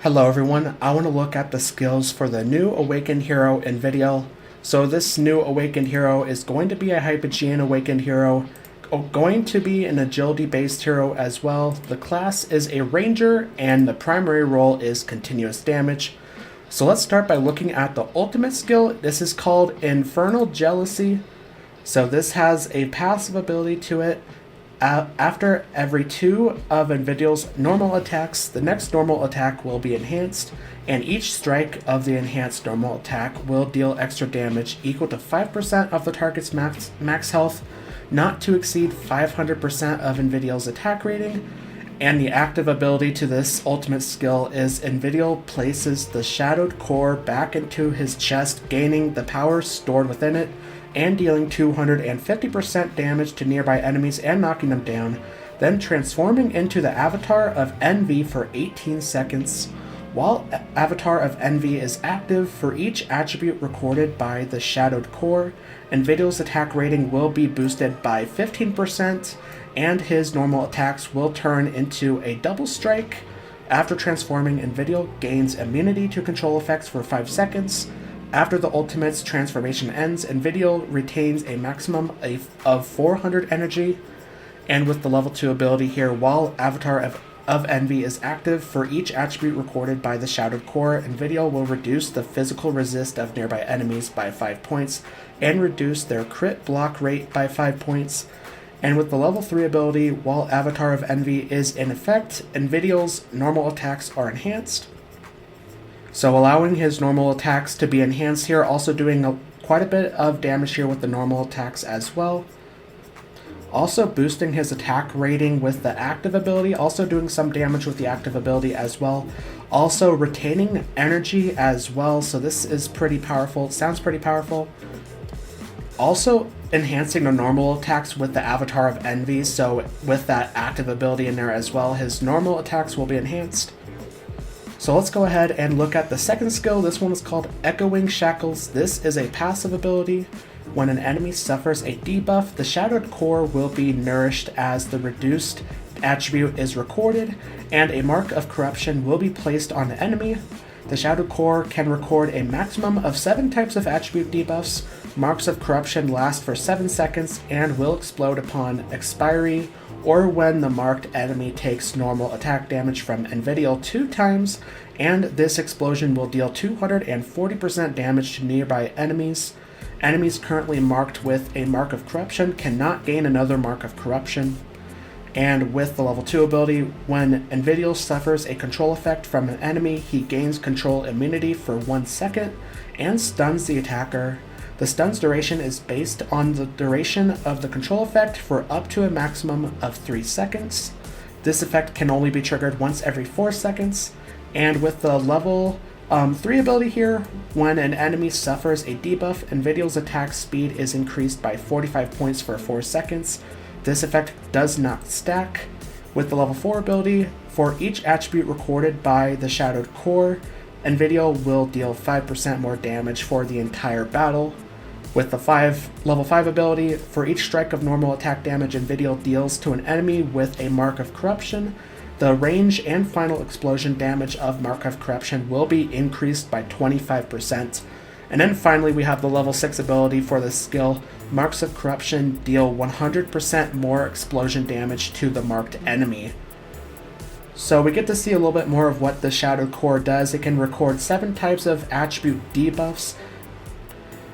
Hello everyone, I want to look at the skills for the new awakened hero Envydiel. So this new awakened hero is going to be a Hypogean awakened hero, going to be an agility based hero as well. The class is a ranger and the primary role is continuous damage. So let's start by looking at the ultimate skill. This is called Infernal Jealousy. So this has a passive ability to it. After every 2 of Envydiel's normal attacks, the next normal attack will be enhanced, and each strike of the enhanced normal attack will deal extra damage equal to 5% of the target's max health, not to exceed 500% of Envydiel's attack rating. And the active ability to this ultimate skill is Envydiel places the shadowed core back into his chest, gaining the power stored within it, and dealing 250% damage to nearby enemies and knocking them down, then transforming into the Avatar of Envy for 18 seconds. While Avatar of Envy is active, for each attribute recorded by the shadowed core, Envydiel's attack rating will be boosted by 15%, and his normal attacks will turn into a double strike. After transforming, Envydiel gains immunity to control effects for 5 seconds. After the ultimate's transformation ends, Envydiel retains a maximum of 400 energy, and with the level 2 ability here, while Avatar of Envy is active, for each attribute recorded by the Shadowed Core, Envydiel will reduce the physical resist of nearby enemies by 5 points, and reduce their crit block rate by 5 points. And with the level 3 ability, while Avatar of Envy is in effect, Envydiel's normal attacks are enhanced. So allowing his normal attacks to be enhanced here, also doing quite a bit of damage here with the normal attacks as well. Also boosting his attack rating with the active ability, also doing some damage with the active ability as well. Also retaining energy as well, so this is pretty powerful. It sounds pretty powerful. Also enhancing the normal attacks with the Avatar of Envy, so with that active ability in there as well, his normal attacks will be enhanced. So let's go ahead and look at the second skill. This one is called Echoing Shackles. This is a passive ability. When an enemy suffers a debuff, the Shadowed Core will be nourished as the reduced attribute is recorded, and a mark of corruption will be placed on the enemy. The Shadowed Core can record a maximum of 7 types of attribute debuffs. Marks of corruption last for 7 seconds and will explode upon expiry, or when the marked enemy takes normal attack damage from Envydiel 2 times, and this explosion will deal 240% damage to nearby enemies. Enemies currently marked with a mark of corruption cannot gain another mark of corruption. And with the level 2 ability, when Envydiel suffers a control effect from an enemy, he gains control immunity for 1 second and stuns the attacker. The stun's duration is based on the duration of the control effect for up to a maximum of 3 seconds. This effect can only be triggered once every 4 seconds. And with the level 3 ability here, when an enemy suffers a debuff, Envydiel's attack speed is increased by 45 points for 4 seconds. This effect does not stack. With the level 4 ability, for each attribute recorded by the Shadowed Core, Envydiel will deal 5% more damage for the entire battle. With the level 5 ability, for each strike of normal attack damage Envydiel deals to an enemy with a Mark of Corruption, the range and final explosion damage of Mark of Corruption will be increased by 25%. And then finally we have the level 6 ability for this skill. Marks of Corruption deal 100% more explosion damage to the marked enemy. So we get to see a little bit more of what the Shadowed Core does. It can record 7 types of attribute debuffs.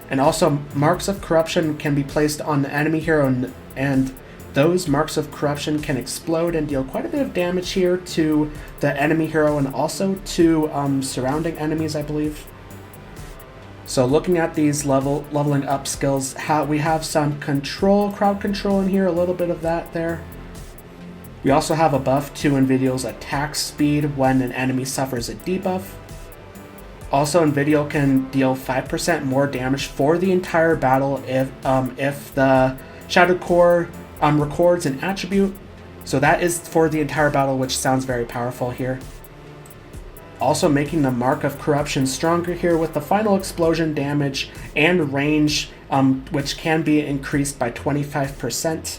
And also, marks of corruption can be placed on the enemy hero, and those marks of corruption can explode and deal quite a bit of damage here to the enemy hero and also to surrounding enemies, I believe. So looking at these leveling up skills, we have some crowd control in here, a little bit of that there. We also have a buff to Envydiel's attack speed when an enemy suffers a debuff. Also, Envydiel can deal 5% more damage for the entire battle if the Shadowed Core records an attribute. So that is for the entire battle, which sounds very powerful here. Also making the Mark of Corruption stronger here with the final explosion damage and range, which can be increased by 25%.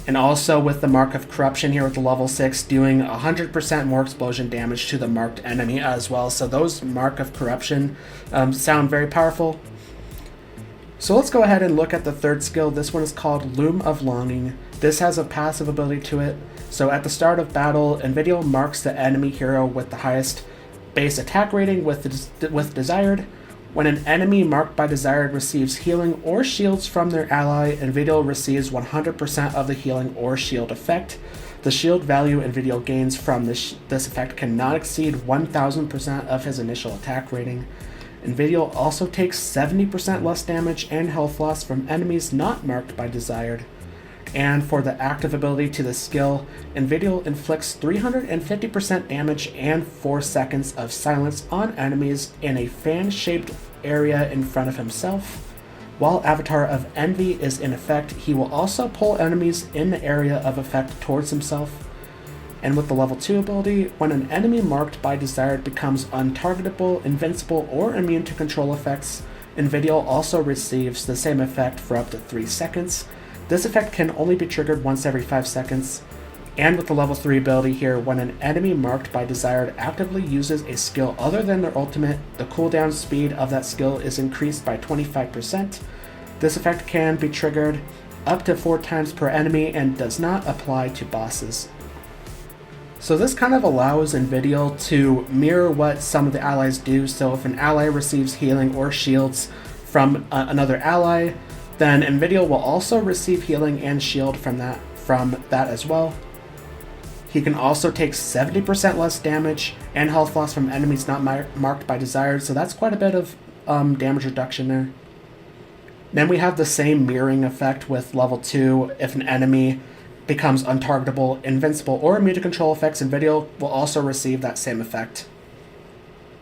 And also with the Mark of Corruption here with the level 6, doing 100% more explosion damage to the marked enemy as well. So those Mark of Corruption sound very powerful. So let's go ahead and look at the third skill. This one is called Loom of Longing. This has a passive ability to it. So at the start of battle, Envydiel marks the enemy hero with the highest base attack rating with Desired. When an enemy marked by Desired receives healing or shields from their ally, Envydiel receives 100% of the healing or shield effect. The shield value Envydiel gains from this effect cannot exceed 1000% of his initial attack rating. Envydiel also takes 70% less damage and health loss from enemies not marked by Desired. And for the active ability to the skill, Envydiel inflicts 350% damage and 4 seconds of silence on enemies in a fan-shaped area in front of himself. While Avatar of Envy is in effect, he will also pull enemies in the area of effect towards himself. And with the level 2 ability, when an enemy marked by Desired becomes untargetable, invincible, or immune to control effects, Envydiel also receives the same effect for up to 3 seconds. This effect can only be triggered once every 5 seconds. And with the level 3 ability here, when an enemy marked by Desired actively uses a skill other than their ultimate, the cooldown speed of that skill is increased by 25%. This effect can be triggered up to 4 times per enemy and does not apply to bosses. So this kind of allows Envydiel to mirror what some of the allies do. So if an ally receives healing or shields from another ally, then Envydiel will also receive healing and shield from that as well. He can also take 70% less damage and health loss from enemies not marked by Desired, so that's quite a bit of damage reduction there. Then we have the same mirroring effect with level 2. If an enemy becomes untargetable, invincible, or immune to control effects, Envydiel will also receive that same effect.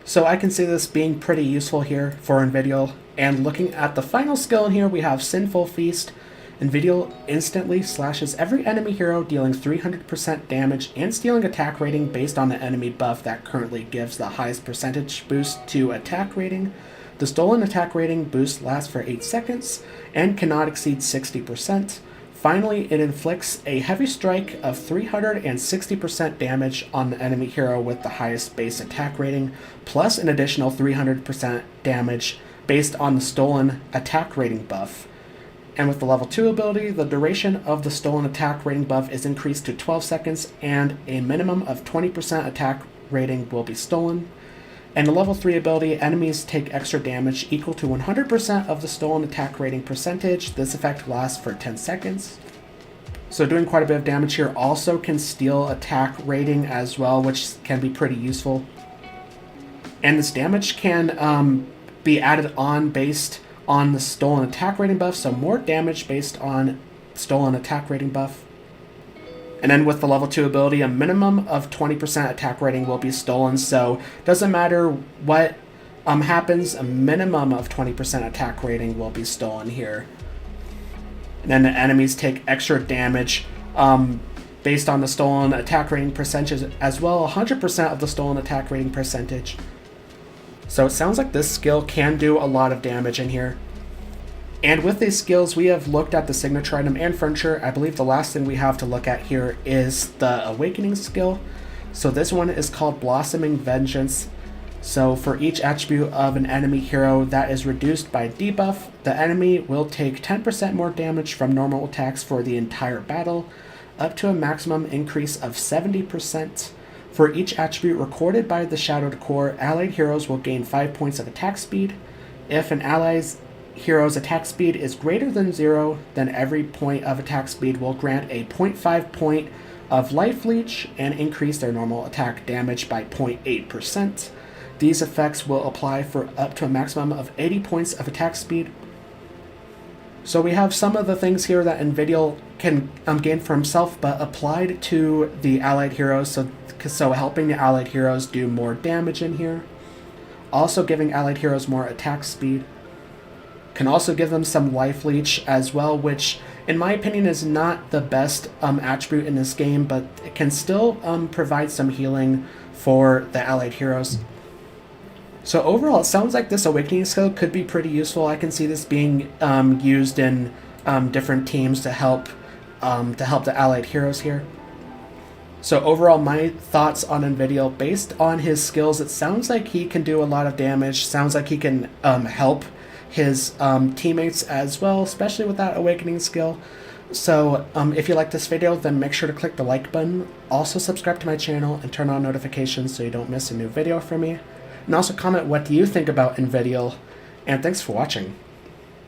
So I can see this being pretty useful here for Envydiel. And looking at the final skill in here, we have Sinful Feast. Envydiel instantly slashes every enemy hero, dealing 300% damage and stealing attack rating based on the enemy buff that currently gives the highest percentage boost to attack rating. The stolen attack rating boost lasts for 8 seconds and cannot exceed 60%. Finally, it inflicts a heavy strike of 360% damage on the enemy hero with the highest base attack rating, plus an additional 300% damage based on the stolen attack rating buff. And with the level 2 ability, the duration of the stolen attack rating buff is increased to 12 seconds and a minimum of 20% attack rating will be stolen. And the level 3 ability, enemies take extra damage equal to 100% of the stolen attack rating percentage. This effect lasts for 10 seconds. So doing quite a bit of damage here. Also can steal attack rating as well, which can be pretty useful. And this damage can be added on based on the stolen attack rating buff, so more damage based on stolen attack rating buff. And then with the level 2 ability, a minimum of 20% attack rating will be stolen, so doesn't matter what happens, a minimum of 20% attack rating will be stolen here. And then the enemies take extra damage based on the stolen attack rating percentage as well, 100% of the stolen attack rating percentage. So it sounds like this skill can do a lot of damage in here. And with these skills, we have looked at the signature item and furniture. I believe the last thing we have to look at here is the awakening skill. So this one is called Blossoming Vengeance. So for each attribute of an enemy hero that is reduced by debuff, the enemy will take 10% more damage from normal attacks for the entire battle, up to a maximum increase of 70%. For each attribute recorded by the Shadowed Core, allied heroes will gain 5 points of attack speed. If an ally's hero's attack speed is greater than 0, then every point of attack speed will grant a 0.5 point of life leech and increase their normal attack damage by 0.8%. These effects will apply for up to a maximum of 80 points of attack speed. So we have some of the things here that Envydiel can gain for himself, but applied to the allied heroes, so helping the allied heroes do more damage in here. Also giving allied heroes more attack speed. Can also give them some life leech as well, which in my opinion is not the best attribute in this game, but it can still provide some healing for the allied heroes. So overall, it sounds like this awakening skill could be pretty useful. I can see this being used in different teams to help to help the allied heroes here. So overall, my thoughts on Envydiel, based on his skills, it sounds like he can do a lot of damage. Sounds like he can help his teammates as well, especially with that awakening skill. So if you like this video, then make sure to click the like button. Also subscribe to my channel and turn on notifications so you don't miss a new video from me. And also comment what do you think about Envydiel. And thanks for watching.